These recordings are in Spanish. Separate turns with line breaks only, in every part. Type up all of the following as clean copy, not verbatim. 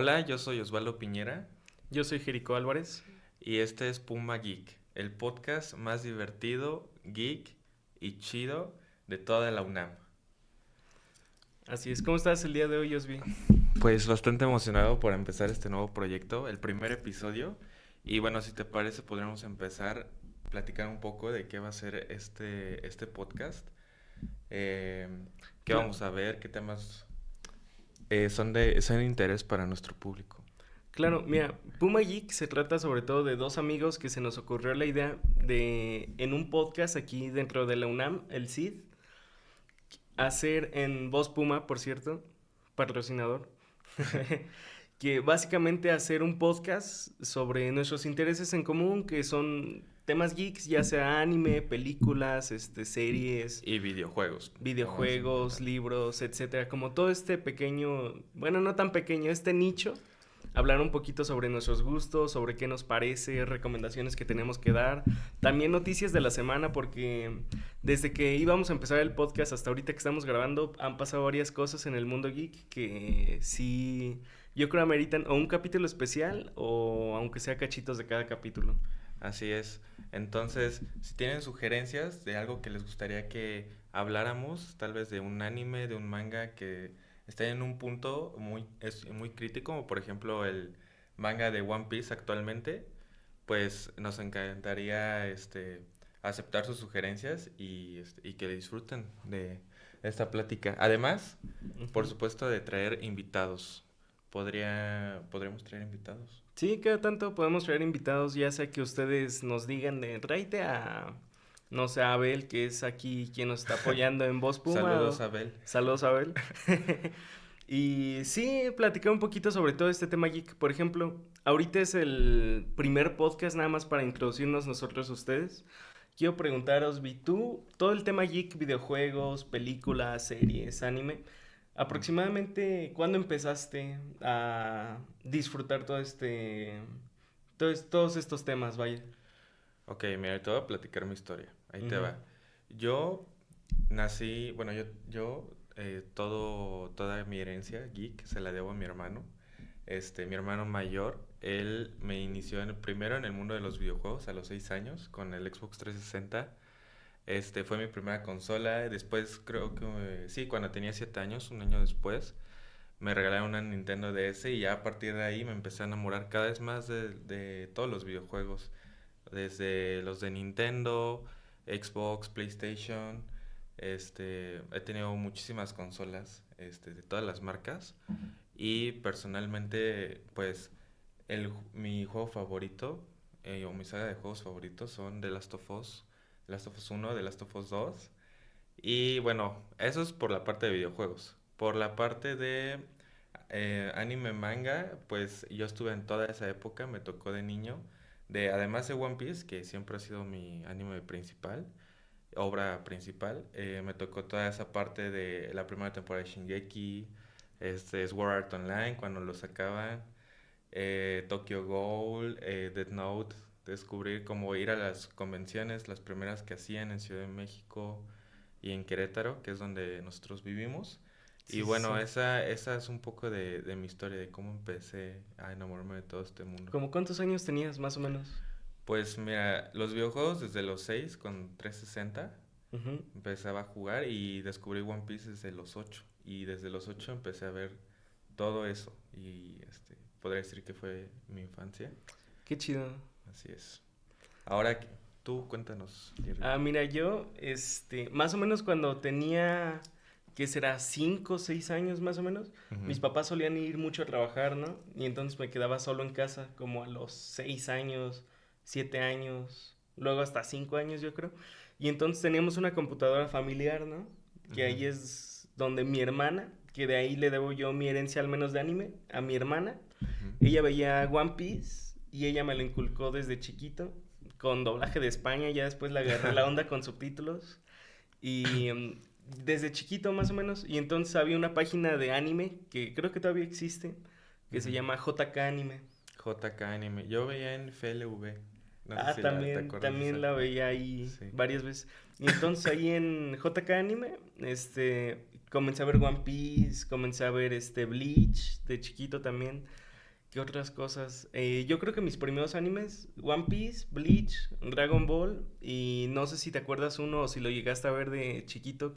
Hola, yo soy Osvaldo Piñera
Yo soy Jerico Álvarez.
y este es Puma Geek, el podcast más divertido, geek y chido de toda la UNAM.
Así es, ¿cómo estás el día de hoy, Osvi?
Pues bastante emocionado por empezar este nuevo proyecto, el primer episodio. Y bueno, si te parece, podríamos empezar a platicar un poco de qué va a ser este podcast. Eh, qué
Cla-
vamos a ver, qué temas son de interés para nuestro público.
Claro, mira, Puma Geek se trata sobre todo de dos amigos que se nos ocurrió la idea de, en un podcast aquí dentro de la UNAM, el CID, hacer en Voz Puma, por cierto, patrocinador, que básicamente hacer un podcast sobre nuestros intereses en común, que son temas geeks, ya sea anime, películas, series,
Y videojuegos.
videojuegos, libros, etcétera, como todo este pequeño, bueno, no tan pequeño, este nicho, hablar un poquito sobre nuestros gustos, sobre qué nos parece, recomendaciones que tenemos que dar, también noticias de la semana, porque desde que íbamos a empezar el podcast hasta ahorita que estamos grabando, han pasado varias cosas en el mundo geek que sí, yo creo ameritan o un capítulo especial o aunque sea cachitos de cada capítulo.
Así es. Entonces, si tienen sugerencias de algo que les gustaría que habláramos, tal vez de un anime, de un manga que esté en un punto muy crítico, como por ejemplo el manga de One Piece actualmente, pues nos encantaría aceptar sus sugerencias y que disfruten de esta plática. Además, por
Ujú.
supuesto, de traer invitados. Podríamos traer invitados.
Sí, cada tanto podemos traer invitados, ya sea que ustedes nos digan de tráete a, no sé, a Abel, que es aquí quien nos está apoyando en Voz Puma.
Saludos, Abel.
Saludos, Abel. Y sí, platicar un poquito sobre todo este tema geek. Por ejemplo, ahorita es el primer podcast nada más para introducirnos nosotros a ustedes. Quiero preguntaros, Vi, tú, todo el tema geek, videojuegos, películas, series, anime, aproximadamente, ¿cuándo empezaste a disfrutar todos estos temas, vaya?
Ok, mira, te voy a platicar mi historia. Ahí te
Ujú.
va. Yo nací, bueno, toda mi herencia geek se la debo a mi hermano. Mi hermano mayor, él me inició primero en el mundo de los videojuegos a los 6 años con el Xbox 360. Fue mi primera consola. Después creo que, sí, cuando tenía 7 años, un año después, me regalaron una Nintendo DS y ya a partir de ahí me empecé a enamorar cada vez más de todos los videojuegos. Desde los de Nintendo, Xbox, PlayStation. He tenido muchísimas consolas, de todas las marcas. Y personalmente, pues, mi juego favorito, o mi saga de juegos favoritos son The Last of Us 1, The Last of Us 2. Y bueno, eso es por la parte de videojuegos. Por la parte de anime manga, pues yo estuve en toda esa época, me tocó de niño. Además de One Piece, que siempre ha sido mi anime principal, obra principal, me tocó toda esa parte de la primera temporada de Shingeki, Sword Art Online cuando lo sacaban, Tokyo Ghoul, Death Note, descubrir cómo ir a las convenciones, las primeras que hacían en Ciudad de México y en Querétaro, que es donde nosotros vivimos. Y
Sí, sí,
bueno,
sí.
esa es un poco de mi historia, de cómo empecé a enamorarme de todo este mundo.
¿Cómo cuántos años tenías, más o menos?
Pues mira, los videojuegos desde los 6 con 360
Ujú.
empezaba a jugar y descubrí One Piece desde los 8. Y desde los 8 empecé a ver todo eso. Y podría decir que fue mi infancia.
Qué chido.
Así es. Ahora tú cuéntanos, Jerry.
Ah, mira, yo, más o menos cuando tenía, ¿qué será? 5 o 6 años más o menos.
Ujú.
Mis papás solían ir mucho a trabajar, ¿no? Y entonces me quedaba solo en casa, como a los 6 años, 7 años, luego hasta 5 años, yo creo. Y entonces teníamos una computadora familiar, ¿no? Que
Ujú.
ahí es donde mi hermana, que de ahí le debo yo mi herencia al menos de anime, a mi hermana.
Ujú.
Ella veía One Piece y ella me lo inculcó desde chiquito con doblaje de España, ya después le agarré la onda con subtítulos y desde chiquito más o menos, y entonces había una página de anime que creo que todavía existe, que se
Ujú.
llama JK Anime.
JK Anime. Yo veía en FLV. No sé
Ah,
si te
también,
acuerdas de
también
esa.
la veía ahí
Sí.
varias veces. Y entonces ahí en JK Anime, comencé a ver One Piece, comencé a ver Bleach de chiquito también. ¿Qué otras cosas? Yo creo que mis primeros animes, One Piece, Bleach, Dragon Ball, y no sé si te acuerdas uno o si lo llegaste a ver de chiquito,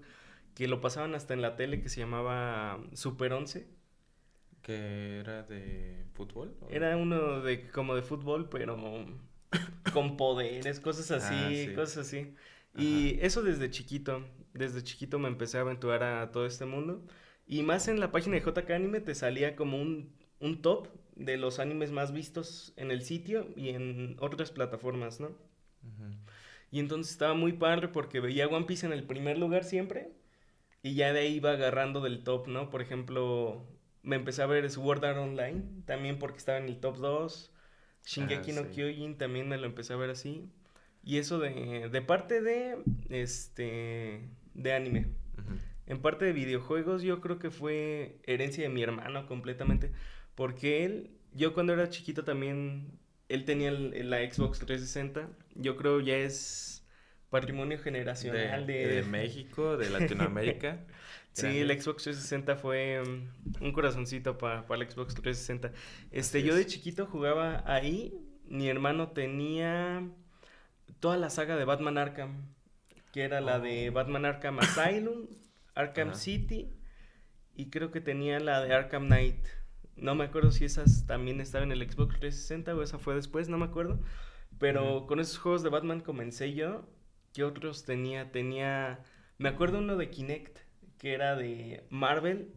que lo pasaban hasta en la tele, que se llamaba Super 11.
¿Que era de fútbol?
Era uno de como de fútbol, pero con poderes,
Ah, sí.
cosas así.
Ajá.
Y eso desde chiquito me empecé a aventurar a todo este mundo. Y más en la página de JK Anime te salía como un top de los animes más vistos en el sitio y en otras plataformas, ¿no?
Ujú.
Y entonces estaba muy padre porque veía One Piece en el primer lugar siempre y ya de ahí iba agarrando del top, ¿no? Por ejemplo, me empecé a ver Sword Art Online, también porque estaba en el top 2.
Ah,
Shingeki no
sí.
Kyojin también me lo empecé a ver así. Y eso de parte de anime.
Ujú.
En parte de videojuegos yo creo que fue herencia de mi hermano completamente. Porque yo cuando era chiquito también, él tenía la Xbox 360. Yo creo ya es patrimonio generacional
De
de...
México, de Latinoamérica.
Sí, el
Gracias.
Xbox 360 fue un corazoncito para el Xbox 360.
Así
Yo de
es.
chiquito jugaba ahí. Mi hermano tenía toda la saga de Batman Arkham, que era la de
Oh.
Batman Arkham Asylum, Arkham
Ajá.
City y creo que tenía la de Arkham Knight. No me acuerdo si esas también estaban en el Xbox 360 o esa fue después, no me acuerdo.
Ujú.
Pero con esos juegos de Batman comencé yo. ¿Qué otros tenía? Me acuerdo uno de Kinect, que era de Marvel,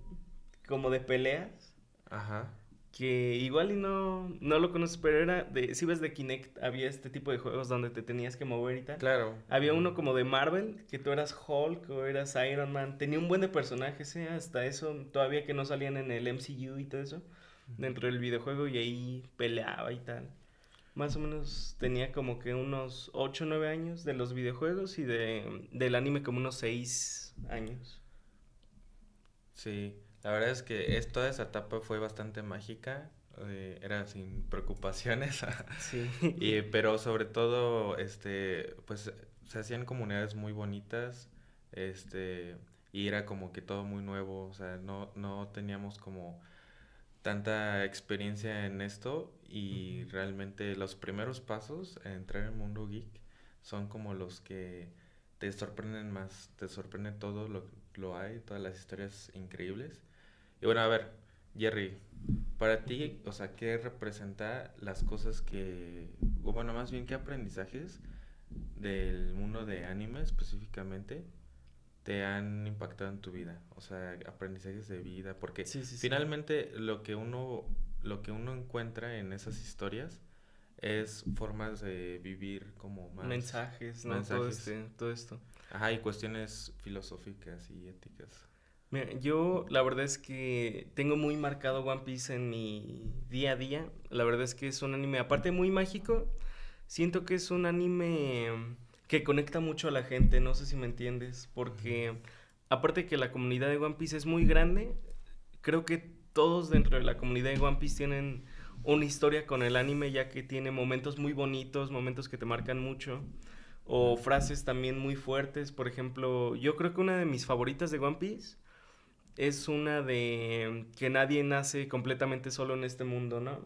como de peleas.
Ajá.
Que igual y no lo conoces, pero era de, si ves de Kinect, había este tipo de juegos donde te tenías que mover y tal.
Claro.
Había
Ujú.
uno como de Marvel, que tú eras Hulk o eras Iron Man. Tenía un buen de personajes, hasta eso, todavía que no salían en el MCU y todo eso,
Ujú.
dentro del videojuego y ahí peleaba y tal. Más o menos tenía como que unos 8 o 9 años de los videojuegos y del anime como unos 6 años.
Sí, la verdad es que toda esa etapa fue bastante mágica, era sin preocupaciones,
Sí.
pero sobre todo, pues se hacían comunidades muy bonitas, este, y era como que todo muy nuevo, o sea, no teníamos como tanta experiencia en esto y
Ujú.
realmente los primeros pasos a entrar en el mundo geek son como los que te sorprenden más, te sorprende todo lo hay, todas las historias increíbles. Y bueno, a ver, Jerry, para
Ujú.
ti, o sea, ¿qué representa las cosas o bueno, más bien qué aprendizajes del mundo de anime específicamente te han impactado en tu vida? O sea, aprendizajes de vida, porque
Sí, sí, sí.
finalmente lo que uno encuentra en esas historias es formas de vivir como más
Mensajes, ¿no?
mensajes,
Todo esto.
ajá, y cuestiones filosóficas y éticas.
Mira, yo la verdad es que tengo muy marcado One Piece en mi día a día. La verdad es que es un anime, aparte muy mágico, siento que es un anime que conecta mucho a la gente, no sé si me entiendes,
Ujú.
porque aparte que la comunidad de One Piece es muy grande, creo que todos dentro de la comunidad de One Piece tienen una historia con el anime, ya que tiene momentos muy bonitos, momentos que te marcan mucho,
Ujú.
o frases también muy fuertes. Por ejemplo, yo creo que una de mis favoritas de One Piece es una de que nadie nace completamente solo en este mundo, ¿no?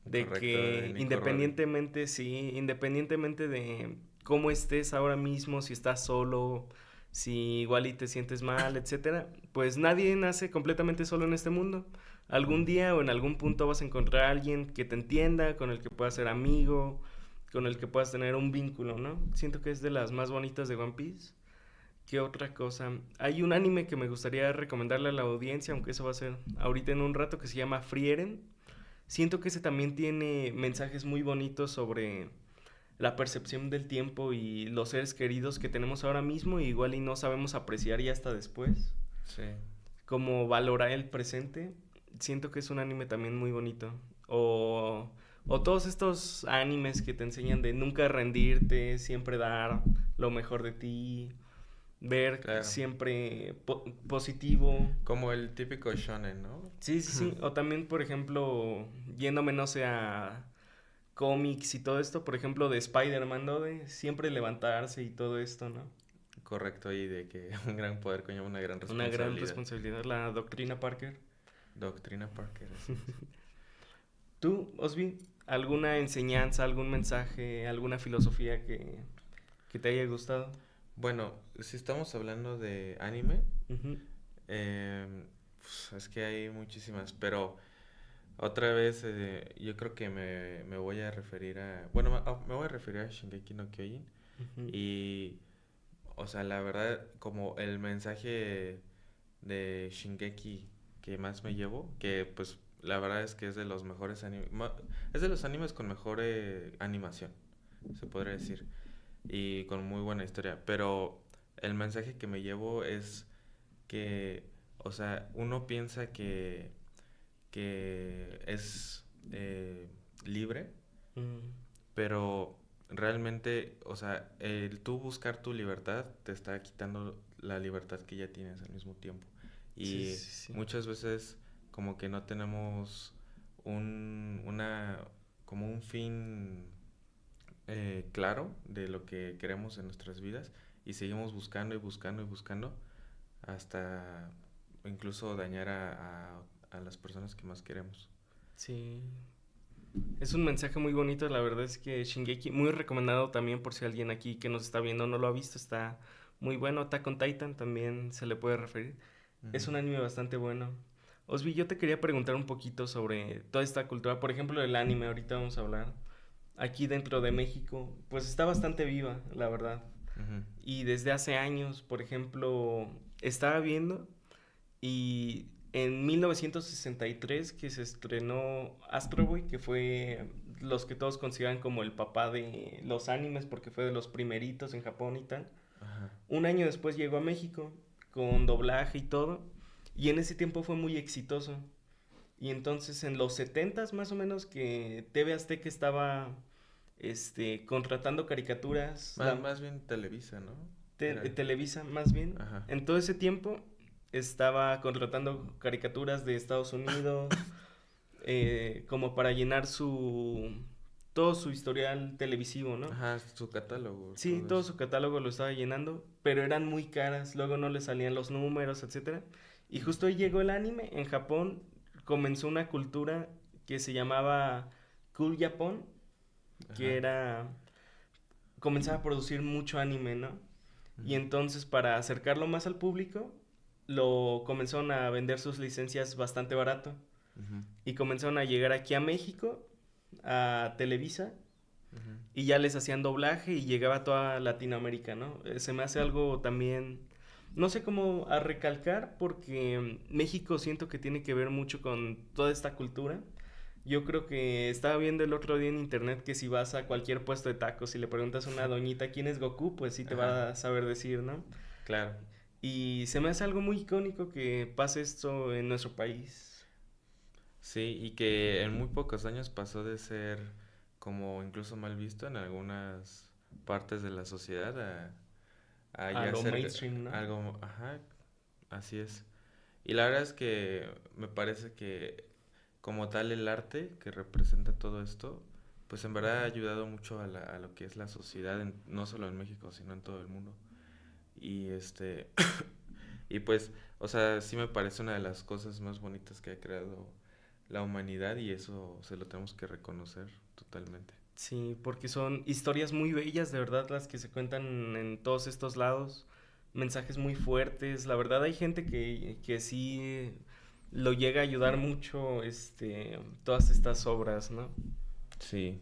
De
Correcto, de
que
Nico Robin.
independientemente, sí, independientemente de cómo estés ahora mismo, si estás solo, si igual y te sientes mal, etcétera, pues nadie nace completamente solo en este mundo. Algún
Ujú.
día o en algún punto vas a encontrar a alguien que te entienda, con el que puedas ser amigo, con el que puedas tener un vínculo, ¿no? Siento que es de las más bonitas de One Piece. ¿Qué otra cosa? Hay un anime que me gustaría recomendarle a la audiencia, aunque eso va a ser ahorita en un rato, que se llama Frieren. Siento que ese también tiene mensajes muy bonitos sobre la percepción del tiempo y los seres queridos que tenemos ahora mismo, y igual y no sabemos apreciar ya hasta después.
Sí,
Como valorar el presente. Siento que es un anime también muy bonito. O, o todos estos animes que te enseñan de nunca rendirte, siempre dar lo mejor de ti, ver
claro.
siempre positivo.
Como el típico shonen, ¿no?
Sí, sí, sí. O también, por ejemplo, yéndome, no sé, a cómics y todo esto, por ejemplo, de Spider-Man, ¿no? De siempre levantarse y todo esto, ¿no?
Correcto, y de que un gran poder conlleva una gran
Una gran
responsabilidad.
responsabilidad, la doctrina Parker.
Doctrina Parker, así es.
¿Tú, Osvi, alguna enseñanza, algún mensaje, alguna filosofía que te haya gustado?
Bueno, si estamos hablando de anime,
Ujú,
pues, es que hay muchísimas, pero otra vez yo creo que me voy a referir a, bueno, me voy a referir a Shingeki no Kyojin
ujú.
y, o sea, la verdad, como el mensaje de Shingeki que más me llevo, que pues la verdad es que es de los mejores animes, es de los animes con mejor animación, se podría decir, y con muy buena historia, pero el mensaje que me llevo es que, o sea, uno piensa que es libre,
Mm,
pero realmente, o sea, el tú buscar tu libertad te está quitando la libertad que ya tienes al mismo tiempo.
sí,
Y
sí, sí.
muchas veces como que no tenemos una, como un fin claro de lo que queremos en nuestras vidas y seguimos buscando y buscando y buscando hasta incluso dañar a las personas que más queremos.
Sí. Es un mensaje muy bonito, la verdad es que Shingeki, muy recomendado también por si alguien aquí que nos está viendo no lo ha visto, está muy bueno. Attack on Titan también se le puede referir. Es
Ujú.
un anime bastante bueno. Osvi, yo te quería preguntar un poquito sobre toda esta cultura, por ejemplo, el anime, ahorita vamos a hablar. Aquí dentro de México, pues está bastante viva, la verdad.
Ujú.
Y desde hace años, por ejemplo, estaba viendo y en 1963 que se estrenó Astro Boy, que fue los que todos consideran como el papá de los animes porque fue de los primeritos en Japón y tal.
Ajá.
Un año después llegó a México con doblaje y todo y en ese tiempo fue muy exitoso. Y entonces en los 70s más o menos que TV Azteca estaba contratando caricaturas,
Más bien Televisa, ¿no? Era.
Televisa más bien,
Ajá.
en todo ese tiempo estaba contratando caricaturas de Estados Unidos como para llenar todo su historial televisivo, ¿no?
Ajá, su catálogo,
Sí,
todo
todo
eso.
su catálogo lo estaba llenando, pero eran muy caras, luego no le salían los números, etcétera. Y justo ahí llegó el anime, en Japón comenzó una cultura que se llamaba Cool Japón, que
Ajá.
era comenzaba a producir mucho anime, ¿no? Y
Ujú.
entonces para acercarlo más al público, lo comenzaron a vender sus licencias bastante barato
Ujú.
y comenzaron a llegar aquí a México, a Televisa,
Ujú.
y ya les hacían doblaje y llegaba a toda Latinoamérica, ¿no? Se me hace algo también, no sé cómo a recalcar, porque México siento que tiene que ver mucho con toda esta cultura. Yo creo que estaba viendo el otro día en internet que si vas a cualquier puesto de tacos y le preguntas a una doñita quién es Goku, pues sí te
Ajá.
va a saber decir, ¿no?
Claro.
Y se me hace algo muy icónico que pase esto en nuestro país.
Sí, y que en muy pocos años pasó de ser como incluso mal visto en algunas partes de la sociedad a
A
ya
lo
ser
mainstream, ¿no?
algo, ajá, así es. Y la verdad es que me parece que como tal el arte que representa todo esto, pues en verdad ha ayudado mucho a lo que es la sociedad, no solo en México, sino en todo el mundo. Y y pues, o sea, sí me parece una de las cosas más bonitas que ha creado la humanidad y eso se lo tenemos que reconocer totalmente.
Sí, porque son historias muy bellas, de verdad, las que se cuentan en todos estos lados. Mensajes muy fuertes. La verdad hay gente que sí lo llega a ayudar mucho, todas estas obras, ¿no?
Sí,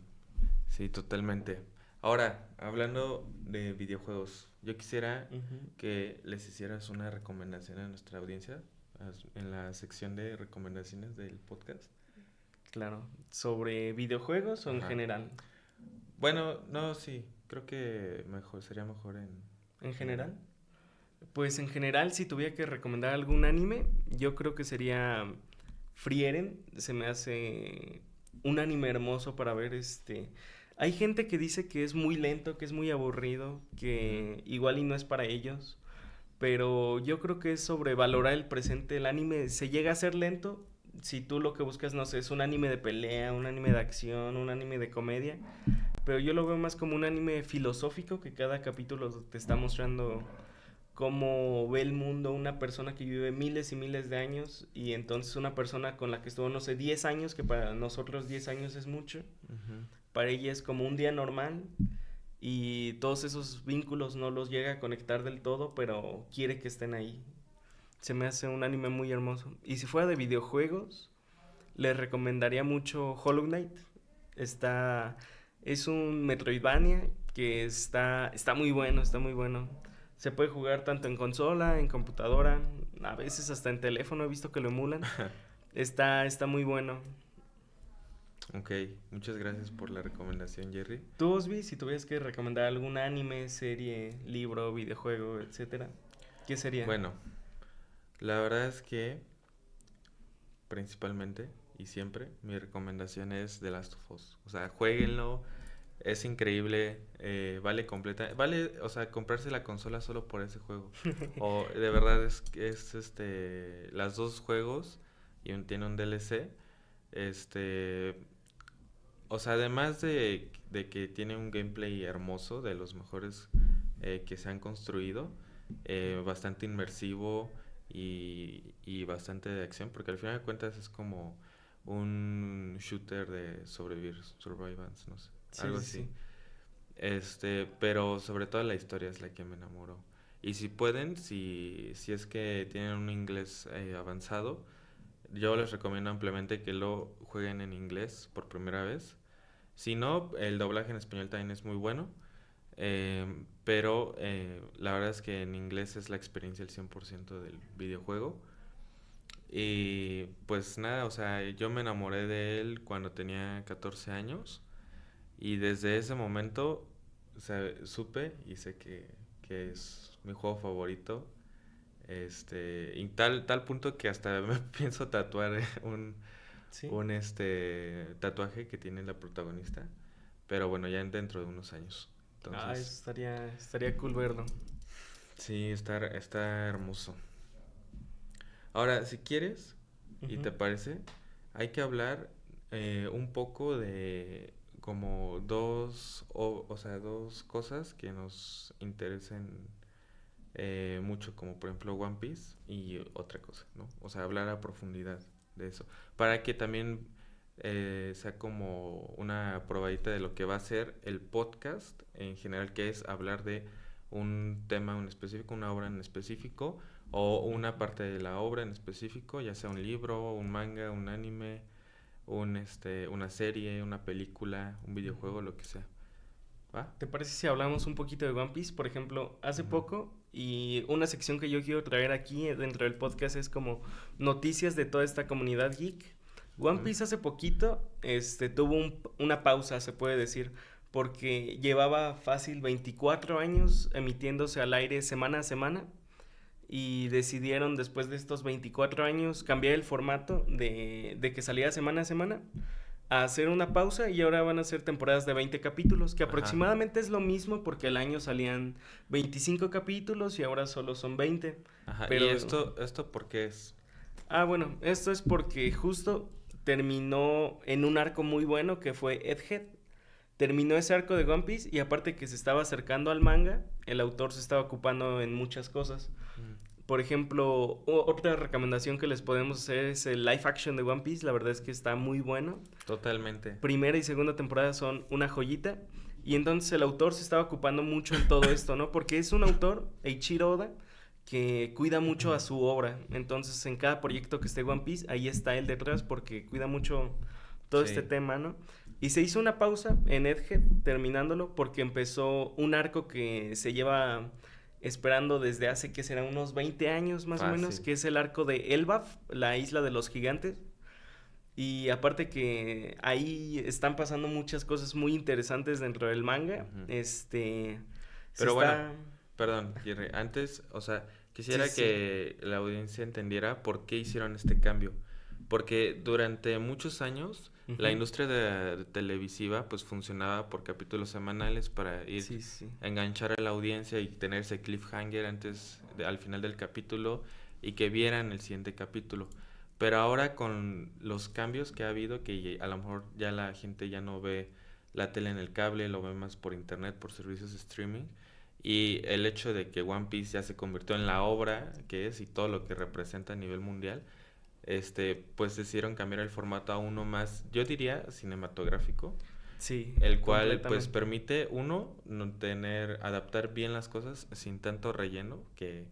sí, totalmente. Ahora, hablando de videojuegos, yo quisiera
Ujú.
que les hicieras una recomendación a nuestra audiencia en la sección de recomendaciones del podcast.
Claro. ¿Sobre videojuegos o en
Ajá.
general?
Bueno, no, sí, creo que sería mejor en
¿En
general.
general? Pues en general, si tuviera que recomendar algún anime, yo creo que sería Frieren. Se me hace un anime hermoso para ver. Hay gente que dice que es muy lento, que es muy aburrido,
Ujú.
que igual y no es para ellos. Pero yo creo que es sobrevalorar el presente. El anime se llega a ser lento si tú lo que buscas, no sé, es un anime de pelea, un anime de acción, un anime de comedia. Pero yo lo veo más como un anime filosófico que cada capítulo te está mostrando cómo ve el mundo una persona que vive miles y miles de años y entonces una persona con la que estuvo, no sé, 10 años, que para nosotros 10 años es mucho,
Ujú.
para ella es como un día normal y todos esos vínculos no los llega a conectar del todo, pero quiere que estén ahí. Se me hace un anime muy hermoso. Y si fuera de videojuegos, les recomendaría mucho Hollow Knight. Está, es un Metroidvania que está muy bueno, está muy bueno. Se puede jugar tanto en consola, en computadora, a veces hasta en teléfono, he visto que lo emulan. Está muy bueno.
Ok, muchas gracias por la recomendación, Jerry.
¿Tú, Osby, si tuvieras que recomendar algún anime, serie, libro, videojuego, etcétera, qué sería?
Bueno, la verdad es que principalmente y siempre mi recomendación es The Last of Us. O sea, jueguenlo, es increíble, vale, o sea, comprarse la consola solo por ese juego. O de verdad es las dos juegos y tiene un DLC. Este, o sea, además de que tiene un gameplay hermoso, de los mejores que se han construido, bastante inmersivo y bastante de acción, porque al final de cuentas es como un shooter de sobrevivir, survivance, no sé,
Sí,
algo
sí,
así.
sí.
Pero sobre todo la historia es la que me enamoró. Y si pueden, si es que tienen un inglés avanzado, yo les recomiendo ampliamente que lo jueguen en inglés por primera vez. Si no, el doblaje en español también es muy bueno. Pero la verdad es que en inglés es la experiencia al 100% del videojuego. Y pues nada, o sea, yo me enamoré de él cuando tenía 14 años. Y desde ese momento, o sea, supe y sé que es mi juego favorito. Y tal punto que hasta me pienso tatuar
Sí.
un tatuaje que tiene la protagonista. Pero bueno, ya dentro de unos años.
Ah, eso
Entonces,
estaría cool verlo.
sí, está hermoso. Ahora, si quieres y
Ujú.
te parece, hay que hablar un poco de como o sea, dos cosas que nos interesen mucho, como por ejemplo One Piece y otra cosa, ¿no? O sea, hablar a profundidad de eso, para que también sea como una probadita de lo que va a ser el podcast en general, que es hablar de un tema en específico, una obra en específico, o una parte de la obra en específico, ya sea un libro, un manga, un anime, una serie, una película, un
Ujú.
videojuego, lo que sea. ¿Va?
¿Te parece si hablamos un poquito de One Piece? Por ejemplo, hace
Ujú,
poco, y una sección que yo quiero traer aquí dentro del podcast es como noticias de toda esta comunidad geek. One
ujú.
Piece hace poquito, tuvo una pausa, se puede decir, porque llevaba fácil 24 años emitiéndose al aire semana a semana y decidieron después de estos 24 años cambiar el formato de que saliera semana a semana a hacer una pausa y ahora van a ser temporadas de 20 capítulos, que
Ajá,
aproximadamente es lo mismo porque el año salían 25 capítulos y ahora solo son 20.
ajá. ¿Y
Pero,
esto por qué es?
bueno, esto es porque justo terminó en un arco muy bueno que fue Egghead. Terminó ese arco de One Piece y aparte que se estaba acercando al manga, el autor se estaba ocupando en muchas cosas.
Mm,
Por ejemplo, otra recomendación que les podemos hacer es el live action de One Piece. La verdad es que está muy bueno.
totalmente.
Primera y segunda temporada son una joyita. Y entonces el autor se estaba ocupando mucho en todo esto, ¿no? Porque es un autor, Eiichiro Oda, que cuida mucho a su obra. Entonces en cada proyecto que esté One Piece, ahí está él detrás porque cuida mucho todo este
Sí.
tema, ¿no? Y se hizo una pausa en Egghead, terminándolo, porque empezó un arco que se lleva esperando desde hace, que será unos 20 años más o menos,
Fácil.
que es el arco de Elbaf, la isla de los gigantes. Y aparte que ahí están pasando muchas cosas muy interesantes dentro del manga.
Ujú.
Se
Pero bueno,
está...
perdón, Jerry, antes, o sea,
Sí,
quisiera
sí.
que la audiencia entendiera por qué hicieron este cambio. Porque durante muchos años la
Ujú.
industria televisiva pues funcionaba por capítulos semanales para ir
Sí, sí.
a enganchar a la audiencia y tener ese cliffhanger al final del capítulo y que vieran el siguiente capítulo. Pero ahora con los cambios que ha habido, que a lo mejor ya la gente ya no ve la tele en el cable, lo ve más por internet, por servicios de streaming, Y el hecho de que One Piece ya se convirtió en la obra que es y todo lo que representa a nivel mundial, pues decidieron cambiar el formato a uno más, yo diría, cinematográfico,
Sí,
el cual pues
completamente.
permite uno no tener, adaptar bien las cosas sin tanto relleno, que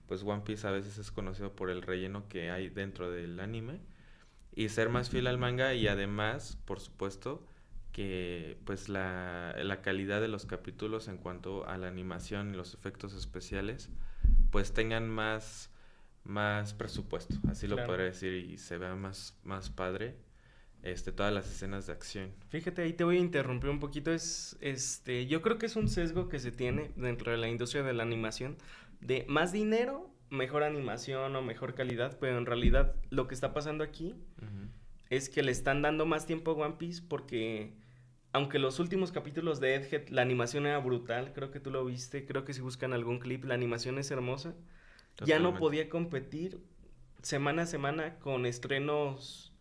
pues One Piece a veces es conocido por el relleno que hay dentro del anime, y ser más fiel al manga y además, por supuesto, que pues la calidad de los capítulos en cuanto a la animación y los efectos especiales pues tengan más presupuesto, así lo
Claro.
podría decir, y se vea más padre todas las escenas de acción.
Fíjate, ahí te voy a interrumpir un poquito. Yo creo que es un sesgo que se tiene dentro de la industria de la animación de más dinero, mejor animación o mejor calidad, pero en realidad lo que está pasando aquí
Ujú.
es que le están dando más tiempo a One Piece porque aunque los últimos capítulos de Egghead la animación era brutal, creo que tú lo viste, creo que si buscan algún clip la animación es hermosa, ya no
Totalmente.
podía competir semana a semana con estrenos,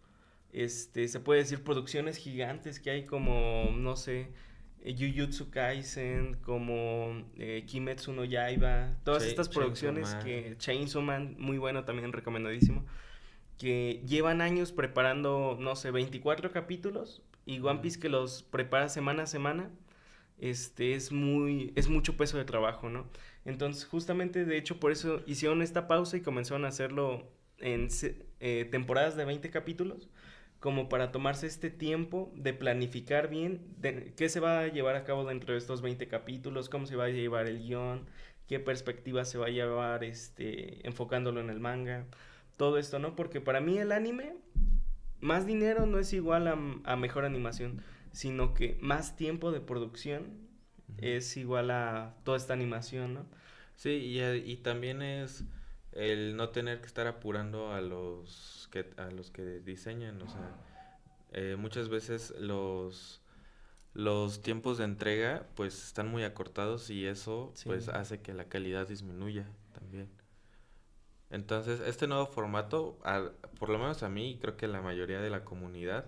se puede decir producciones gigantes que hay como, no sé, Jujutsu Kaisen, como Kimetsu no Yaiba, todas estas
Chainsaw
producciones
Man.
que Chainsaw Man, muy bueno también, recomendadísimo, que llevan años preparando, no sé, 24 capítulos y One
Ujú.
Piece que los prepara semana a semana, es mucho peso de trabajo, ¿no? Entonces, justamente, de hecho, por eso hicieron esta pausa y comenzaron a hacerlo en temporadas de 20 capítulos, como para tomarse este tiempo de planificar bien qué se va a llevar a cabo dentro de estos 20 capítulos, cómo se va a llevar el guión, qué perspectiva se va a llevar, enfocándolo en el manga, todo esto, ¿no? Porque para mí el anime, más dinero no es igual a mejor animación, sino que más tiempo de producción
Ujú.
es igual a toda esta animación, ¿no?
Sí, y también es el no tener que estar apurando a los que diseñan, o sea, muchas veces los tiempos de entrega pues están muy acortados y eso pues
Sí,
hace que la calidad disminuya también. Entonces, este nuevo formato, por lo menos a mí y creo que la mayoría de la comunidad,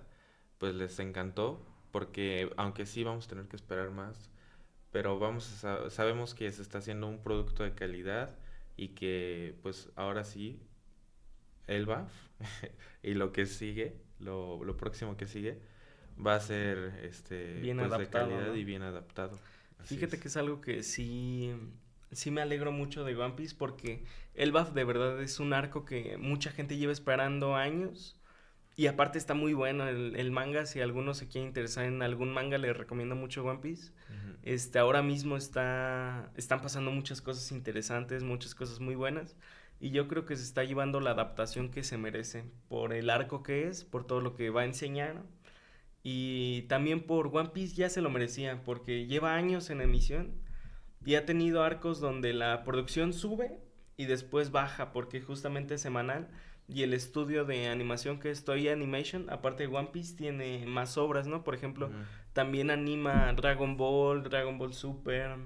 pues les encantó, porque aunque sí vamos a tener que esperar más, pero sabemos que se está haciendo un producto de calidad y que pues ahora sí, el BAF y lo que sigue, lo próximo que sigue, va a ser
bien
pues de
adaptado,
calidad
¿no?
y bien adaptado. Así
Fíjate
es.
que es algo que sí me alegro mucho de One Piece porque el BAF de verdad es un arco que mucha gente lleva esperando años y aparte está muy bueno el manga, si alguno se quiere interesar en algún manga le recomiendo mucho One Piece.
Ujú.
Ahora mismo están pasando muchas cosas interesantes, muchas cosas muy buenas y yo creo que se está llevando la adaptación que se merece por el arco que es, por todo lo que va a enseñar y también por One Piece ya se lo merecía porque lleva años en emisión y ha tenido arcos donde la producción sube y después baja porque justamente es semanal y el estudio de animación que es Toei Animation, aparte de One Piece, tiene más obras, ¿no? Por ejemplo,
Ujú.
también anima Dragon Ball Super,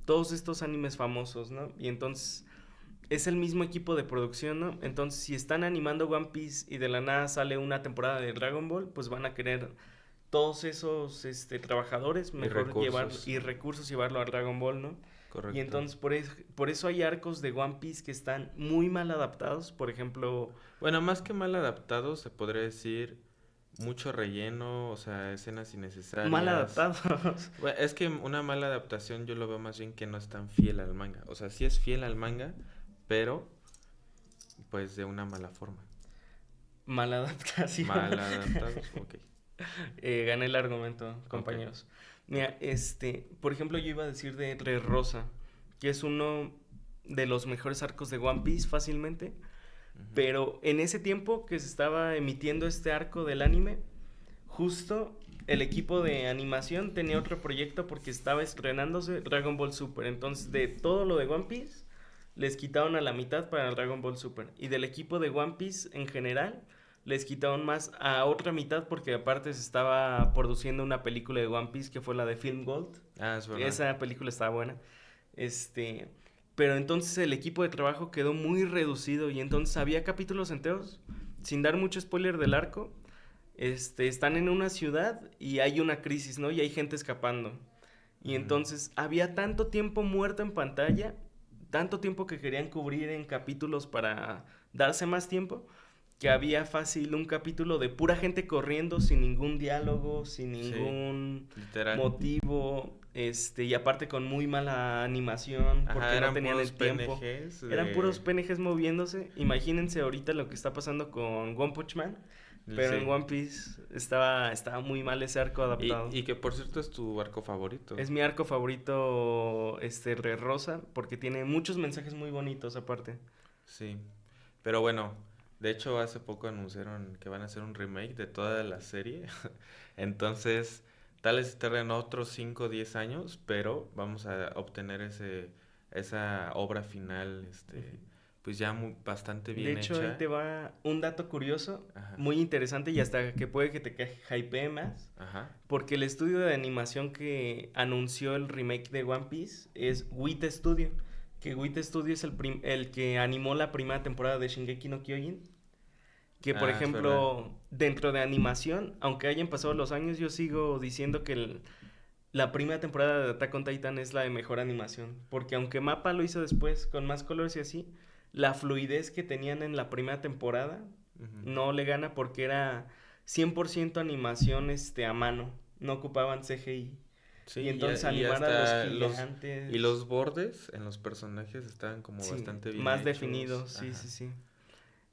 todos estos animes famosos, ¿no? Y entonces es el mismo equipo de producción, ¿no? Entonces, si están animando One Piece y de la nada sale una temporada de Dragon Ball, pues van a querer todos esos trabajadores
Y
mejor llevar
recursos,
y recursos llevarlo a Dragon Ball, ¿no? Y
correcto.
entonces por eso hay arcos de One Piece que están muy mal adaptados, por ejemplo,
Bueno, más que mal adaptado, se podría decir mucho relleno, o sea, escenas
mal
innecesarias.
adaptados.
Es que una mala adaptación yo lo veo más bien que no es tan fiel al manga. O sea, sí es fiel al manga, pero pues de una mala forma.
Mal adaptación.
Mal adaptados, ok.
Gané el argumento,
Ok,
compañeros.
ok.
Mira, por ejemplo, yo iba a decir de Rosa, que es uno de los mejores arcos de One Piece fácilmente,
Ujú.
pero en ese tiempo que se estaba emitiendo este arco del anime, justo el equipo de animación tenía otro proyecto porque estaba estrenándose Dragon Ball Super. Entonces, de todo lo de One Piece, les quitaron a la mitad para Dragon Ball Super. Y del equipo de One Piece en general, les quitaron más a otra mitad porque aparte se estaba produciendo una película de One Piece que fue la de Film Gold.
Ah, es verdad.
Esa película estaba buena. Este, pero entonces el equipo de trabajo quedó muy reducido y entonces había capítulos enteros, sin dar mucho spoiler del arco, están en una ciudad y hay una crisis, ¿no? Y hay gente escapando. Y entonces había tanto tiempo muerto en pantalla, tanto tiempo que querían cubrir en capítulos para darse más tiempo, que había fácil un capítulo de pura gente corriendo sin ningún diálogo, sin
Sí,
ningún
literal.
motivo, y aparte con muy mala animación porque
Ajá,
no
eran
tenían
puros
el tiempo.
PNGs
Eran puros
de...
PNGs moviéndose. Imagínense ahorita lo que está pasando con One Punch Man, pero en
Sí.
One Piece estaba muy mal ese arco adaptado.
Y que por cierto es tu arco favorito.
Es mi arco favorito, Re Rosa, porque tiene muchos mensajes muy bonitos aparte.
Sí. Pero bueno, de hecho hace poco anunciaron que van a hacer un remake de toda la serie. Entonces, tal vez tarden otros 5 o 10 años, pero vamos a obtener esa obra final, pues ya bastante
De
bien
hecho, ahí
hecha.
te va un dato curioso,
Ajá,
muy interesante y hasta que puede que te hypee más,
ajá.
porque el estudio de animación que anunció el remake de One Piece es WIT Studio, que WIT Studio es el que animó la primera temporada de Shingeki no Kyojin, que por
Ah, es verdad.
ejemplo, dentro de animación, aunque hayan pasado los años, yo sigo diciendo que la primera temporada de Attack on Titan es la de mejor animación, porque aunque Mappa lo hizo después con más colores y así, la fluidez que tenían en la primera temporada
Ujú.
no le gana porque era 100% animación a mano, no ocupaban CGI.
Sí,
Y entonces
y
animar a los
hasta y
gigantes,
los bordes en los personajes estaban como
sí,
bastante bien
más
hechos.
definidos, sí,
Ajá.
sí, sí.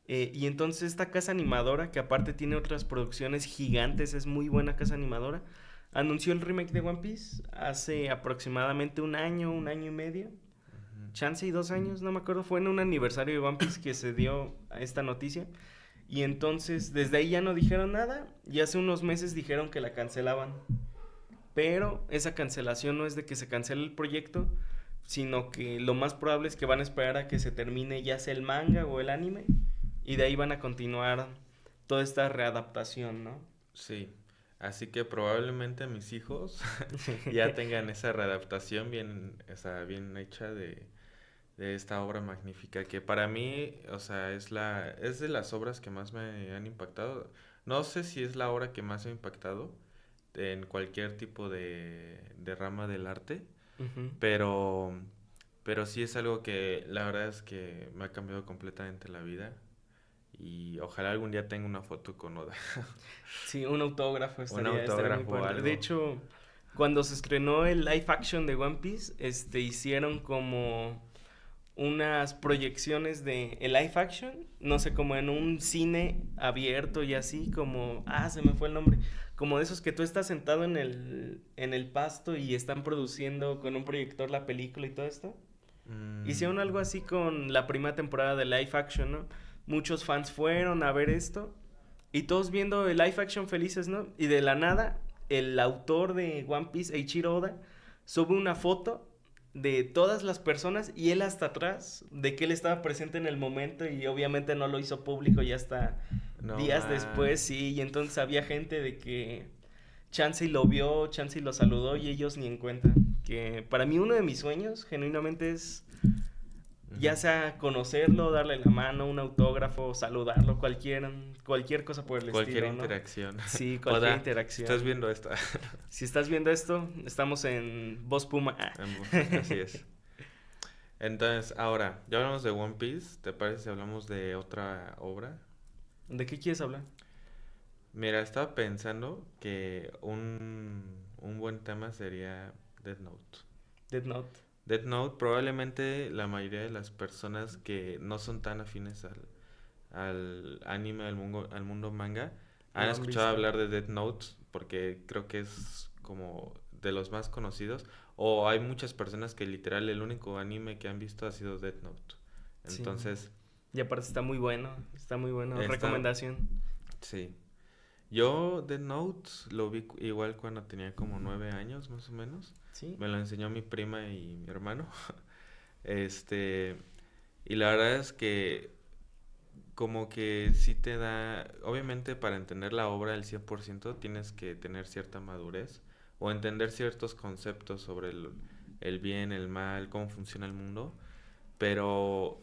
Y entonces esta casa animadora, que aparte tiene otras producciones gigantes, es muy buena casa animadora, anunció el remake de One Piece hace aproximadamente un año y medio,
Ujú.
chance y 2 años, no me acuerdo, fue en un aniversario de One Piece que se dio a esta noticia. Y entonces desde ahí ya no dijeron nada y hace unos meses dijeron que la cancelaban. Pero esa cancelación no es de que se cancele el proyecto, sino que lo más probable es que van a esperar a que se termine ya sea el manga o el anime y de ahí van a continuar toda esta readaptación, ¿no?
Sí, así que probablemente mis hijos ya tengan esa readaptación bien, o sea, bien hecha de esta obra magnífica que para mí, o sea, es de las obras que más me han impactado. No sé si es la obra que más me ha impactado en cualquier tipo de rama del arte,
Ujú.
pero, pero sí es algo que la verdad es que me ha cambiado completamente la vida y ojalá algún día tenga una foto con Oda,
Sí, un autógrafo
un
estaría muy
autógrafo o
padre. De
algo.
hecho, cuando se estrenó el live action de One Piece, hicieron como unas proyecciones de el live action, no sé, como en un cine abierto y así, como, se me fue el nombre, como de esos que tú estás sentado en el pasto y están produciendo con un proyector la película y todo esto.
Mm,
Hicieron algo así con la primera temporada de live action, ¿no? Muchos fans fueron a ver esto y todos viendo el live action felices, ¿no? Y de la nada, el autor de One Piece, Eiichiro Oda, sube una foto de todas las personas y él hasta atrás, de que él estaba presente en el momento y obviamente no lo hizo público ya hasta
no
días
más.
después, sí, y entonces había gente de que Chansey lo vio, Chansey lo saludó y ellos ni en cuenta. Que para mí uno de mis sueños, genuinamente, es ya sea conocerlo, darle la mano, un autógrafo, saludarlo, cualquier cosa por el
Cualquier
estilo, ¿no?
interacción.
Sí, cualquier
Oda, si estás
interacción.
viendo esto.
Si estás viendo esto, estamos en Voz Puma.
Así es. Entonces, ahora, ya hablamos de One Piece. ¿Te parece si hablamos de otra obra?
¿De qué quieres hablar?
Mira, estaba pensando que un buen tema sería Death Note.
Death Note.
Death Note, probablemente la mayoría de las personas que no son tan afines al anime, al mundo manga, han
Lo han
escuchado
visto.
hablar de Death Note porque creo que es como de los más conocidos. O hay muchas personas que literal el único anime que han visto ha sido Death Note.
Sí.
Entonces,
Y aparte está muy bueno. Está muy bueno.
está,
Recomendación.
sí. Yo Death Note lo vi igual cuando tenía como 9 años más o menos.
Sí.
Me lo enseñó mi prima y mi hermano. Este, y la verdad es que como que sí te da, obviamente para entender la obra al 100% tienes que tener cierta madurez o entender ciertos conceptos sobre el bien, el mal, cómo funciona el mundo, pero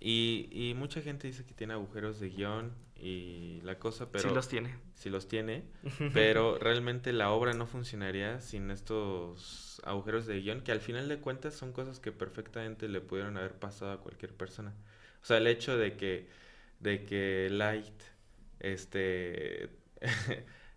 Y mucha gente dice que tiene agujeros de guión y la cosa, pero...
Sí los tiene.
Sí los tiene, pero realmente la obra no funcionaría sin estos agujeros de guión, que al final de cuentas son cosas que perfectamente le pudieron haber pasado a cualquier persona. O sea, el hecho de que Light, este,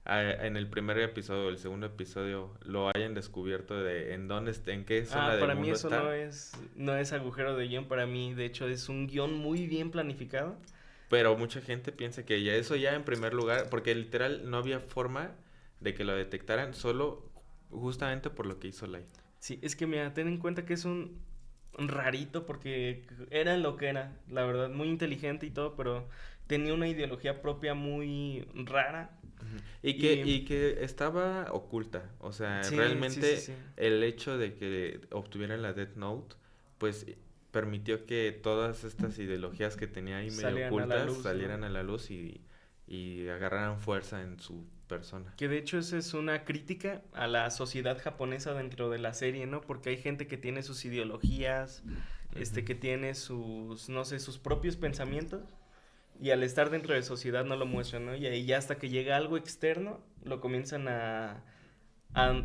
en el primer episodio o el segundo episodio lo hayan descubierto de en qué zona del
Para mí
mundo
eso
está.
no es agujero de guión, para mí de hecho es un guión muy bien planificado.
Pero mucha gente piensa que ya eso ya en primer lugar, porque literal no había forma de que lo detectaran solo justamente por lo que hizo Light.
Sí, es que mira, ten en cuenta que es un rarito porque era lo que era, la verdad, muy inteligente y todo, pero tenía una ideología propia muy rara.
Ujú. Y
Y
que estaba oculta. O sea,
sí, sí, sí,
realmente
sí.
el hecho de que obtuviera la Death Note, pues permitió que todas estas ideologías que tenía ahí medio
Salían a la
ocultas
luz,
salieran
¿no?
a la luz y agarraran fuerza en su persona.
Que de hecho esa es una crítica a la sociedad japonesa dentro de la serie, ¿no? Porque hay gente que tiene sus ideologías,
Ujú.
que tiene sus, no sé, sus propios pensamientos y al estar dentro de sociedad no lo muestran, ¿no? Y ahí ya hasta que llega algo externo lo comienzan a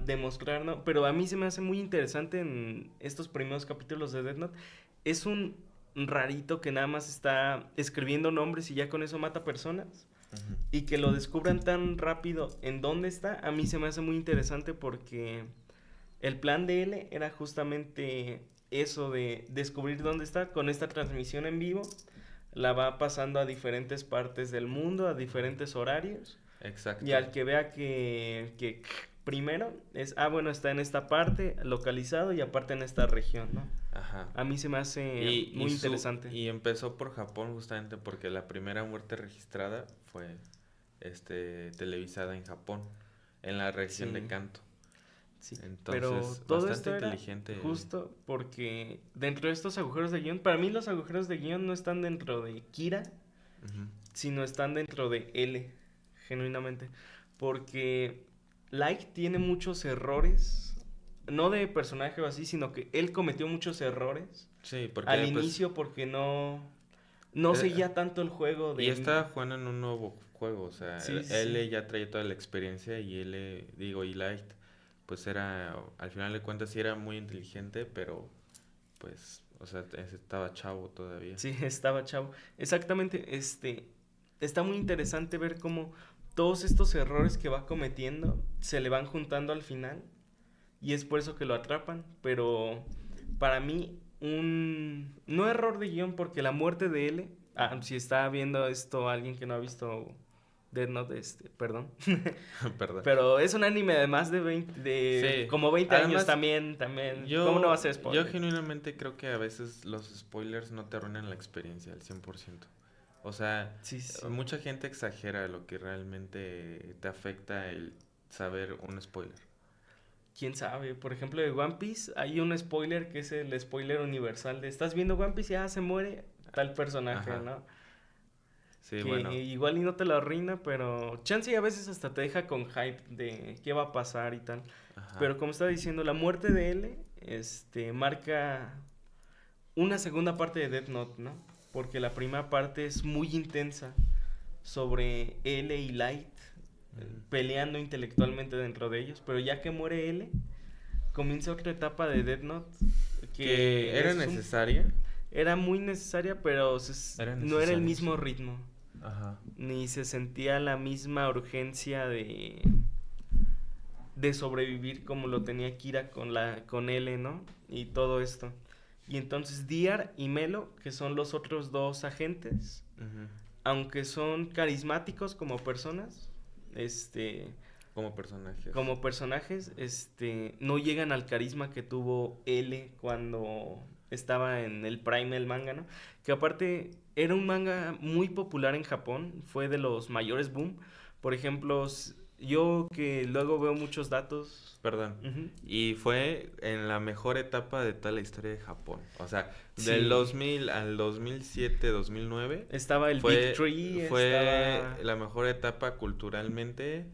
demostrar, ¿no? Pero a mí se me hace muy interesante en estos primeros capítulos de Death Note. Es un rarito que nada más está escribiendo nombres y ya con eso mata personas.
Ujú.
Y que lo descubran tan rápido en dónde está, a mí se me hace muy interesante porque el plan de él era justamente eso de descubrir dónde está con esta transmisión en vivo. La va pasando a diferentes partes del mundo, a diferentes horarios. Y
Exacto.
al que vea que primero es, bueno, está en esta parte, localizado y aparte en esta región, ¿no?
Ajá.
A mí se me hace muy interesante.
Y empezó por Japón justamente porque la primera muerte registrada fue televisada en Japón, en la región de
Sí.
Kanto.
Sí, pero
Entonces,
todo
bastante
esto era
inteligente.
justo porque dentro de estos agujeros de guión, para mí los agujeros de guión no están dentro de Kira,
Ujú.
sino están dentro de L, genuinamente. Porque Light tiene muchos errores, no de personaje o así, sino que él cometió muchos errores
Sí, porque
al
pues
inicio porque no
eh,
seguía tanto el juego
y
de...
estaba jugando en un nuevo juego, o sea,
Sí, sí, sí.
él ya traía toda la experiencia y y Light, pues era, al final de cuentas sí era muy inteligente, pero pues, o sea, estaba chavo todavía.
Sí, estaba chavo. Exactamente, está muy interesante ver cómo todos estos errores que va cometiendo se le van juntando al final y es por eso que lo atrapan, pero para mí no error de guión porque la muerte de L, si está viendo esto alguien que no ha visto Death Note, perdón,
Perdón.
pero es un anime de más de 20, de
Sí,
como 20 años
además,
también, ¿cómo no va a ser
yo
spoiler?
genuinamente creo que a veces los spoilers no te arruinan la experiencia al 100%. O sea,
Sí, sí.
mucha gente exagera lo que realmente te afecta el saber un spoiler.
Quién sabe, por ejemplo de One Piece hay un spoiler que es el spoiler universal de estás viendo One Piece y se muere tal personaje,
Ajá,
¿no?
sí,
Que
bueno,
igual y no te lo arruina, pero chance y a veces hasta te deja con hype de qué va a pasar y tal.
ajá.
Pero como estaba diciendo, la muerte de L, marca una segunda parte de Death Note, ¿no? Porque la primera parte es muy intensa sobre L y Light
Ujú.
peleando intelectualmente dentro de ellos, pero ya que muere L, comienza otra etapa de Death Note
Que
que
era necesaria.
era muy necesaria, pero
Era
no era el
necesaria,
mismo
sí.
ritmo,
Ajá.
ni se sentía la misma urgencia de sobrevivir como lo tenía Kira con L, ¿no? Y todo esto. Y entonces Diar y Melo, que son los otros dos agentes,
Ujú.
aunque son carismáticos como personas,
Como personajes.
como personajes, no llegan al carisma que tuvo L cuando estaba en el prime del manga, ¿no? Que aparte era un manga muy popular en Japón, fue de los mayores boom. Por ejemplo, yo que luego veo muchos datos.
Perdón.
Ujú.
Y fue en la mejor etapa de toda la historia de Japón. O sea, del
Sí,
2000 al 2007, 2009,
estaba el Big
fue,
Tree,
fue
estaba...
la mejor etapa culturalmente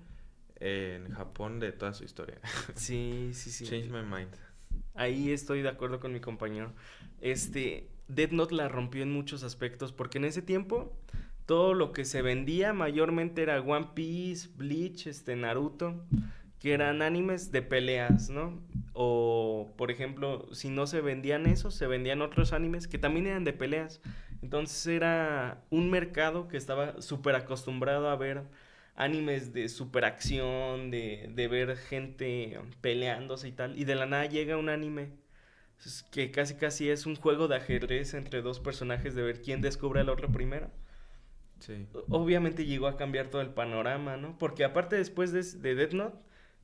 en Japón de toda su historia.
Sí, sí, sí.
Change my mind.
Ahí estoy de acuerdo con mi compañero. Death Note la rompió en muchos aspectos, porque en ese tiempo todo lo que se vendía mayormente era One Piece, Bleach, Naruto, que eran animes de peleas, ¿no? O, por ejemplo, si no se vendían esos, se vendían otros animes que también eran de peleas. Entonces era un mercado que estaba súper acostumbrado a ver animes de superacción, de ver gente peleándose y tal. Y de la nada llega un anime que casi casi es un juego de ajedrez entre dos personajes de ver quién descubre al otro primero.
Sí.
Obviamente llegó a cambiar todo el panorama, ¿no? Porque aparte después de Death Note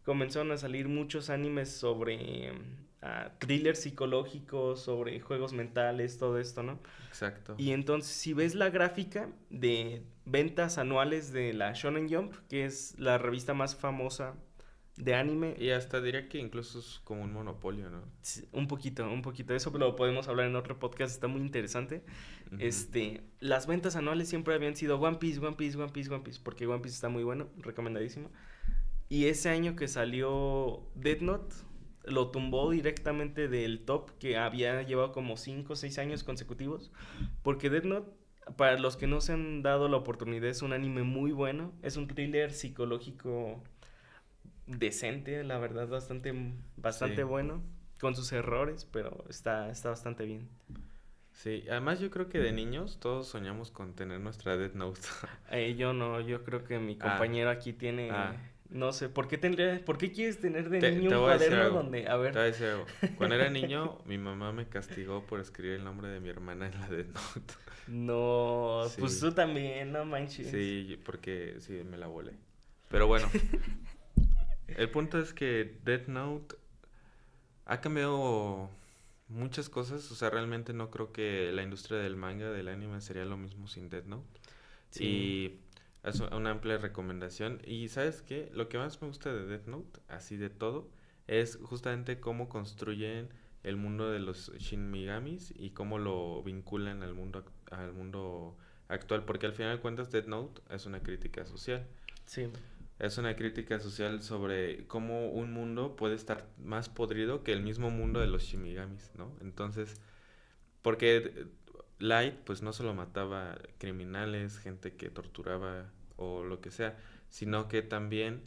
comenzaron a salir muchos animes sobre thrillers psicológicos, sobre juegos mentales, todo esto, ¿no?
Exacto.
Y entonces si ves la gráfica de ventas anuales de la Shonen Jump, que es la revista más famosa de anime,
Y hasta diría que incluso es como un monopolio, ¿no?
sí, un poquito. Eso lo podemos hablar en otro podcast, está muy interesante.
Ujú.
Las ventas anuales siempre habían sido One Piece, One Piece, One Piece, One Piece, porque One Piece está muy bueno, recomendadísimo. Y ese año que salió Death Note, lo tumbó directamente del top que había llevado como 5 o 6 años consecutivos. Porque Death Note, para los que no se han dado la oportunidad, es un anime muy bueno. Es un thriller psicológico decente, la verdad, bastante
Sí.
bueno. Con sus errores, pero está bastante bien.
Sí, además yo creo que de niños todos soñamos con tener nuestra Death Note.
Yo no, yo creo que mi
Ah,
compañero aquí tiene,
ah.
no sé, por qué quieres tener de niño
Te
un
voy a decir
cuaderno
algo.
donde, a
Te voy a
ver,
decir algo. Cuando era niño, mi mamá me castigó por escribir el nombre de mi hermana en la Death Note.
no, pues
Sí,
tú también, no manches.
sí, porque sí, me la volé. Pero bueno, el punto es que Death Note ha cambiado muchas cosas. O sea, realmente no creo que la industria del manga, del anime, sería lo mismo sin Death Note.
Sí,
Y es una amplia recomendación. Y ¿sabes qué? Lo que más me gusta de Death Note, así de todo, es justamente cómo construyen el mundo de los Shin Megamis y cómo lo vinculan al mundo actual. Porque al final de cuentas Death Note es una crítica social.
sí,
Es una crítica social sobre cómo un mundo puede estar más podrido que el mismo mundo de los Shinigamis, ¿no? Entonces, porque Light pues no solo mataba criminales, gente que torturaba o lo que sea, sino que también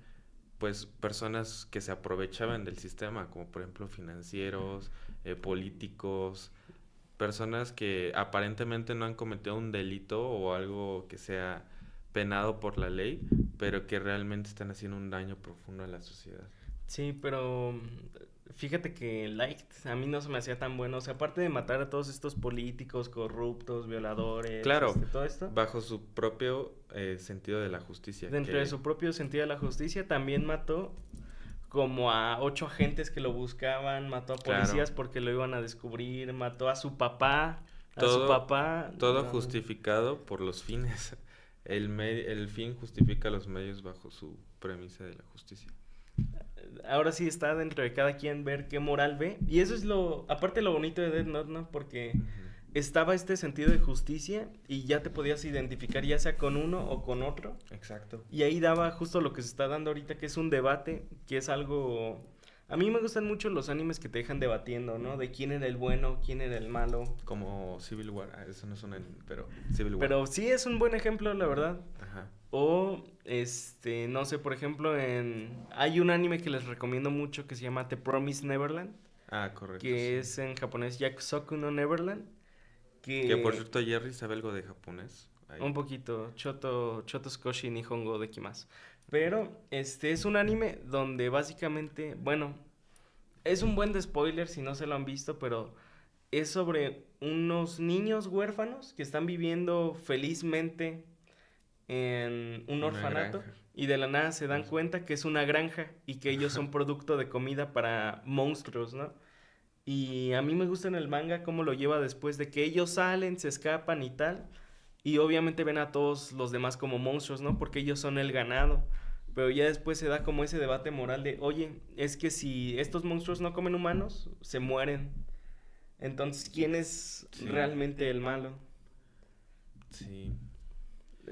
pues personas que se aprovechaban del sistema, como por ejemplo financieros, políticos, personas que aparentemente no han cometido un delito o algo que sea penado por la ley, pero que realmente están haciendo un daño profundo a la sociedad.
sí, pero fíjate que Light a mí no se me hacía tan bueno, o sea, aparte de matar a todos estos políticos corruptos, violadores,
Claro,
todo esto,
bajo su propio sentido de la justicia,
dentro de
que
su propio sentido de la justicia, también mató como a 8 agentes que lo buscaban, mató a
claro,
policías porque lo iban a descubrir, mató a su
todo,
papá,
todo
no, no.
justificado por los fines. El fin justifica los medios bajo su premisa de la justicia.
Ahora sí está dentro de cada quien ver qué moral ve, y eso es aparte lo bonito de Death Note, ¿no? Porque
Ujú.
estaba este sentido de justicia y ya te podías identificar ya sea con uno o con otro.
Exacto.
Y ahí daba justo lo que se está dando ahorita, que es un debate, que es algo... A mí me gustan mucho los animes que te dejan debatiendo, ¿no? De quién era el bueno, quién era el malo.
Como Civil War, eso no es un anime, pero Civil War.
Pero sí es un buen ejemplo, la verdad.
Ajá.
O, no sé, por ejemplo, hay un anime que les recomiendo mucho que se llama The Promised Neverland,
Ah, correcto,
que
sí.
es en japonés Yakusoku no Neverland,
Que por
que
cierto, Jerry sabe algo de japonés.
un
Ahí.
poquito, Choto Skoshi Nihongo de Kimasu. Pero, es un anime donde básicamente, bueno, es un buen de spoiler si no se lo han visto, pero es sobre unos niños huérfanos que están viviendo felizmente en un
Una
orfanato
granja.
y de la nada se dan
Más bien.
cuenta que es una granja y que ellos son producto de comida para monstruos, ¿no? Y a mí me gusta en el manga cómo lo lleva después de que ellos salen, se escapan y tal. Y obviamente ven a todos los demás como monstruos, ¿no? Porque ellos son el ganado. Pero ya después se da como ese debate moral de, oye, es que si estos monstruos no comen humanos, se mueren. Entonces, ¿quién es
Sí,
realmente el malo?
sí.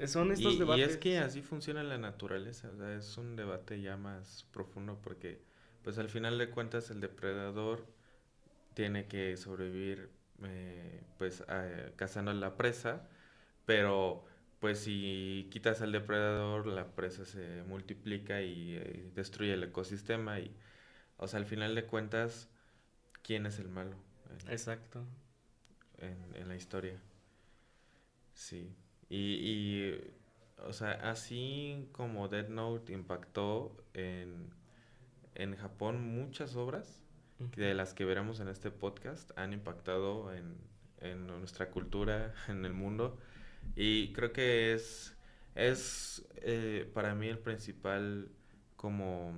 Son estos
Y es que
debates.
así funciona la naturaleza, o sea, es un debate ya más profundo porque, pues al final de cuentas, el depredador tiene que sobrevivir pues cazando a la presa, pero pues si quitas al depredador, la presa se multiplica y destruye el ecosistema y, o sea, al final de cuentas, ¿quién es el malo
Exacto.
en la historia? Sí. Y, o sea, así como Death Note impactó en Japón, muchas obras de las que veremos en este podcast han impactado en nuestra cultura, en el mundo. Y creo que es para mí el principal como...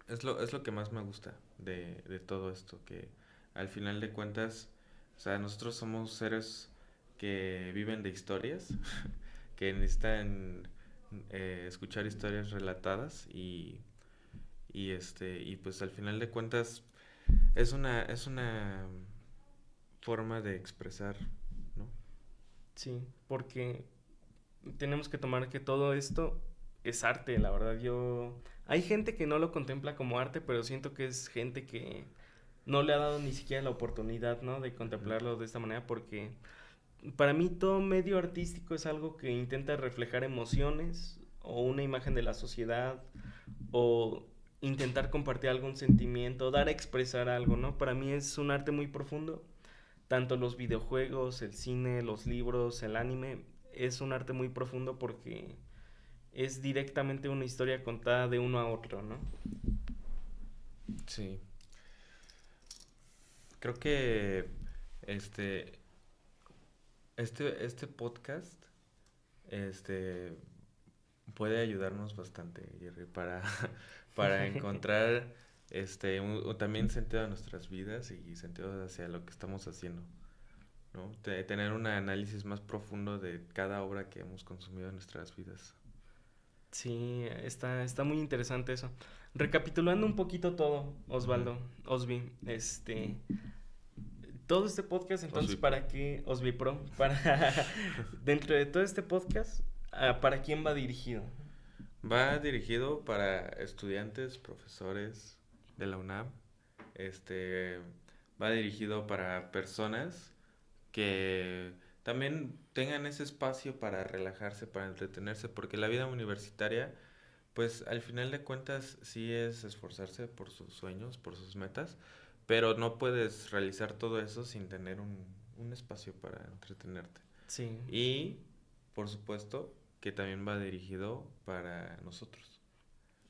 es lo que más me gusta de todo esto, que al final de cuentas, o sea, nosotros somos seres que viven de historias, que necesitan escuchar historias relatadas y pues al final de cuentas es una forma de expresar, ¿no?
Sí, porque tenemos que tomar que todo esto es arte, la verdad. Hay gente que no lo contempla como arte, pero siento que es gente que no le ha dado ni siquiera la oportunidad, ¿no? De contemplarlo de esta manera, porque para mí todo medio artístico es algo que intenta reflejar emociones o una imagen de la sociedad o intentar compartir algún sentimiento, dar a expresar algo, ¿no? Para mí es un arte muy profundo. Tanto los videojuegos, el cine, los libros, el anime, es un arte muy profundo porque es directamente una historia contada de uno a otro, ¿no?
Sí. Creo que este, este podcast este, puede ayudarnos bastante, Jerry, para encontrar también sentido a nuestras vidas y sentido hacia lo que estamos haciendo, ¿no? Tener un análisis más profundo de cada obra que hemos consumido en nuestras vidas.
Sí, está muy interesante eso. Recapitulando un poquito todo, Osvaldo, Osvi, todo este podcast, entonces,
Osvi Pro.
¿para qué? Osvi Pro, dentro de todo este podcast, ¿para quién va dirigido?
Va dirigido para estudiantes, profesores de la UNAM. Este, va dirigido para personas que también tengan ese espacio para relajarse, para entretenerse, porque la vida universitaria, pues al final de cuentas sí es esforzarse por sus sueños, por sus metas, pero no puedes realizar todo eso sin tener un espacio para entretenerte.
Sí.
Y, por supuesto, que también va dirigido para nosotros.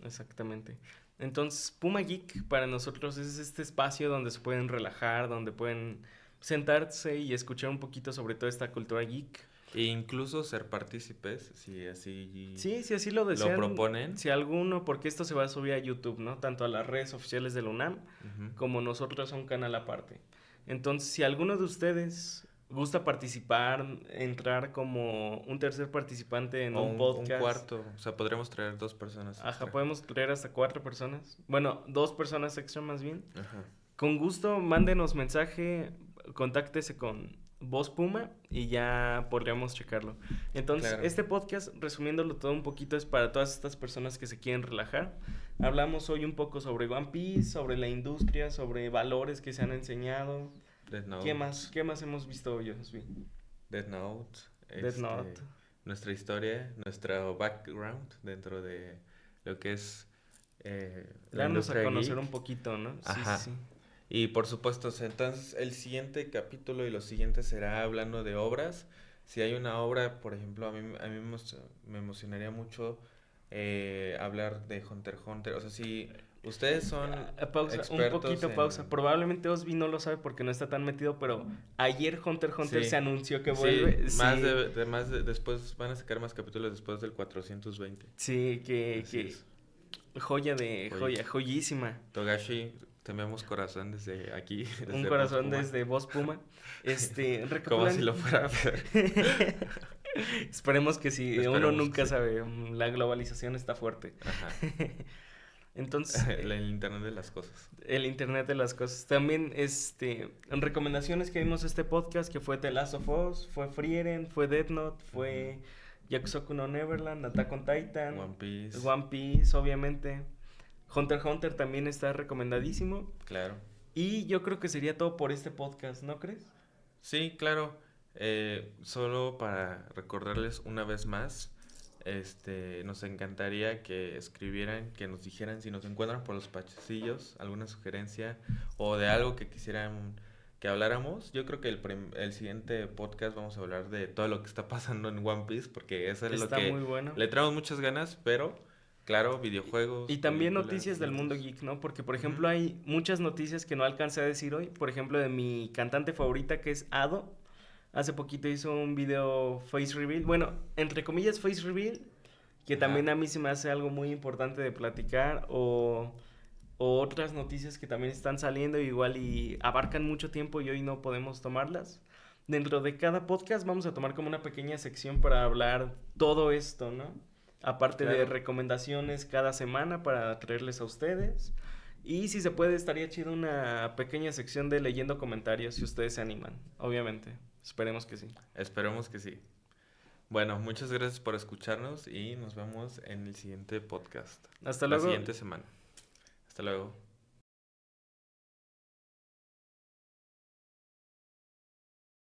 Exactamente. Entonces, Puma Geek para nosotros es este espacio donde se pueden relajar, donde pueden sentarse y escuchar un poquito sobre toda esta cultura geek.
E incluso ser partícipes, si así
Sí, si así lo desean,
proponen.
si alguno, porque esto se va a subir a YouTube, ¿no? Tanto a las redes oficiales de la UNAM
Ujú.
como nosotros a un canal aparte. Entonces, si alguno de ustedes gusta participar, entrar como un tercer participante en
O
un
un
podcast.
cuarto, o sea, podríamos traer 2 personas
Ajá,
extra.
podemos traer hasta 4 personas. Bueno, 2 personas extra más bien.
Ajá.
Con gusto, mándenos mensaje, contáctese con Voz Puma y ya podríamos checarlo. Entonces,
Claro.
este podcast, resumiéndolo todo un poquito, es para todas estas personas que se quieren relajar. Hablamos hoy un poco sobre One Piece, sobre la industria, sobre valores que se han enseñado.
Death Note.
¿Qué más hemos visto hoy, Osvi?
Death Note.
Death Note.
Nuestra historia, nuestro background dentro de lo que es la
Darnos a
industria
conocer
geek.
un poquito, ¿no? Sí,
Ajá.
sí, sí.
Y por supuesto, o sea, entonces el siguiente capítulo y los siguientes será hablando de obras. Si hay una obra, por ejemplo, a mí me emocionaría mucho hablar de Hunter x Hunter. O sea, si ustedes son
Pausa, un
expertos
poquito
en...
pausa. Probablemente Osvi no lo sabe porque no está tan metido, pero ayer Hunter x Hunter
Sí.
se anunció que
Sí,
vuelve.
después van a sacar más capítulos después del 420.
Sí,
Así
que
es.
joya, joyísima.
Togashi, te enviamos corazón desde aquí.
Un
desde
corazón
Voz Puma.
desde Voz Puma.
Como si
Recapitulan-
lo fuera a ver.
Esperemos que sí,
Esperemos
uno
que
nunca
sí.
sabe, la globalización está fuerte.
Ajá.
Entonces,
El internet de las cosas.
el internet de las cosas. También, en recomendaciones que vimos este podcast, que fue The Last of Us, fue Frieren, fue Death Note, fue Yakusoku no Neverland, Attack on Titan,
One Piece.
Obviamente. Hunter x Hunter también está recomendadísimo.
Claro.
Y yo creo que sería todo por este podcast, ¿no crees?
Sí, claro. Solo para recordarles una vez más, nos encantaría que escribieran, que nos dijeran si nos encuentran por los pasillos, alguna sugerencia o de algo que quisieran que habláramos. Yo creo que el siguiente podcast vamos a hablar de todo lo que está pasando en One Piece, porque eso es lo
Está
que
muy bueno.
le traemos muchas ganas, pero claro, videojuegos,
Y también
películas,
noticias del mundo
libros.
geek, ¿no? Porque, por ejemplo,
Ujú.
hay muchas noticias que no alcancé a decir hoy. Por ejemplo, de mi cantante favorita, que es Ado. Hace poquito hizo un video face reveal. Bueno, entre comillas face reveal, que también
Ajá.
a mí se me hace algo muy importante de platicar. O otras noticias que también están saliendo igual y abarcan mucho tiempo y hoy no podemos tomarlas. Dentro de cada podcast vamos a tomar como una pequeña sección para hablar todo esto, ¿no? Aparte de
Claro.
recomendaciones cada semana para traerles a ustedes. Y si se puede, estaría chido una pequeña sección de leyendo comentarios si ustedes se animan, obviamente. Esperemos que sí.
Esperemos que sí. Bueno, muchas gracias por escucharnos y nos vemos en el siguiente podcast,
Hasta
la
luego.
siguiente semana. Hasta luego.